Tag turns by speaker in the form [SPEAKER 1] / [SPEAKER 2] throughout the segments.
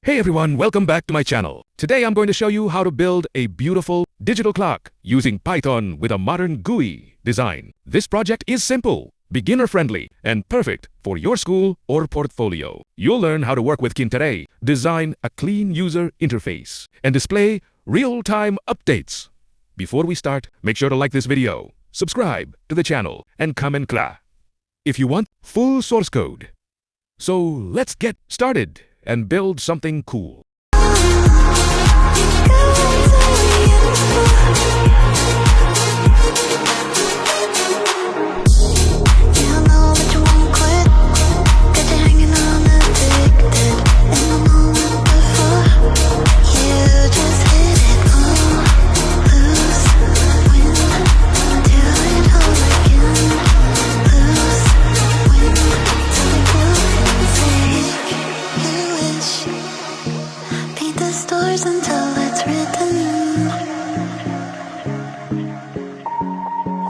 [SPEAKER 1] Hey everyone, welcome back to my channel. Today I'm going to show you how to build a beautiful digital clock using Python with a modern GUI design. This project is simple, beginner-friendly, and perfect for your school or portfolio. You'll learn how to work with Tkinter, design a clean user interface, and display real-time updates. Before we start, make sure to like this video, subscribe to the channel, and comment if you want full source code. So let's get started and build something cool.
[SPEAKER 2] Until it's written.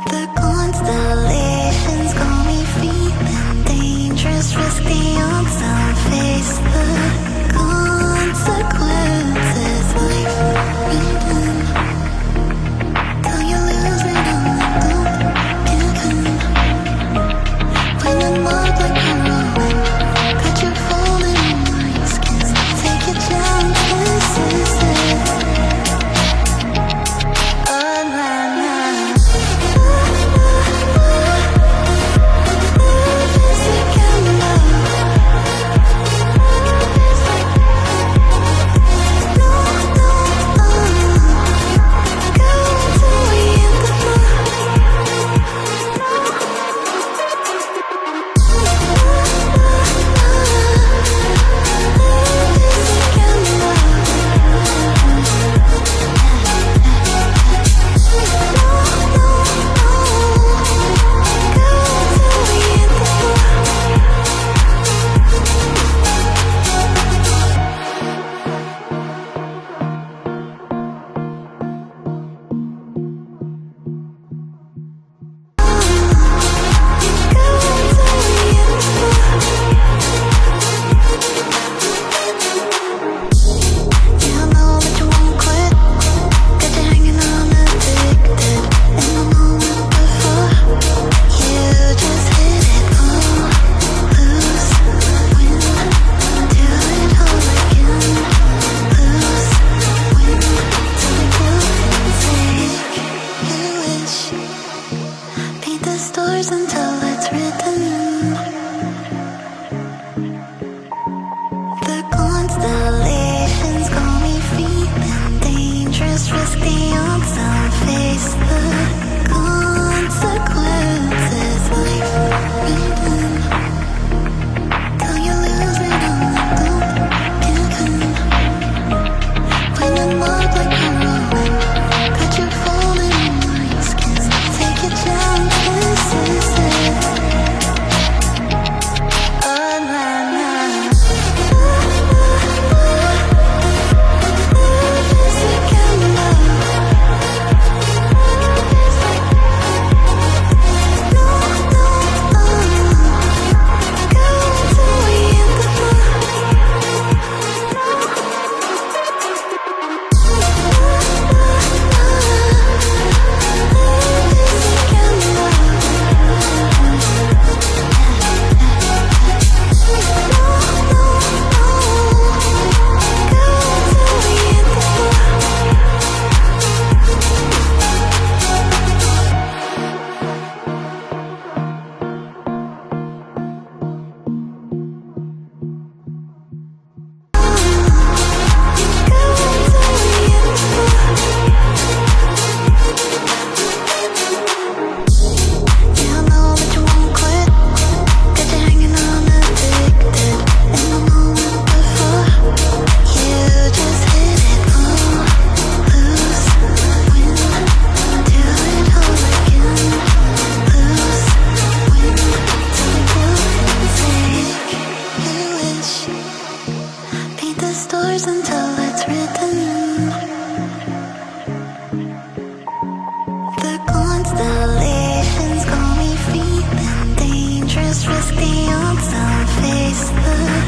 [SPEAKER 2] The constellations got me feeling dangerous, risky on some face. The consequences life written. Till you lose it on the dump. When the love like heroin got you falling in my skin. Take your chances. Until it's written. The constellations got me feeling dangerous, risky on some face. The consequences life written. Till you lose it on the dump. When the love like heroin got you falling in my skin. Take your chances. Until it's written. The constellations got me feeling dangerous, risky on some face. The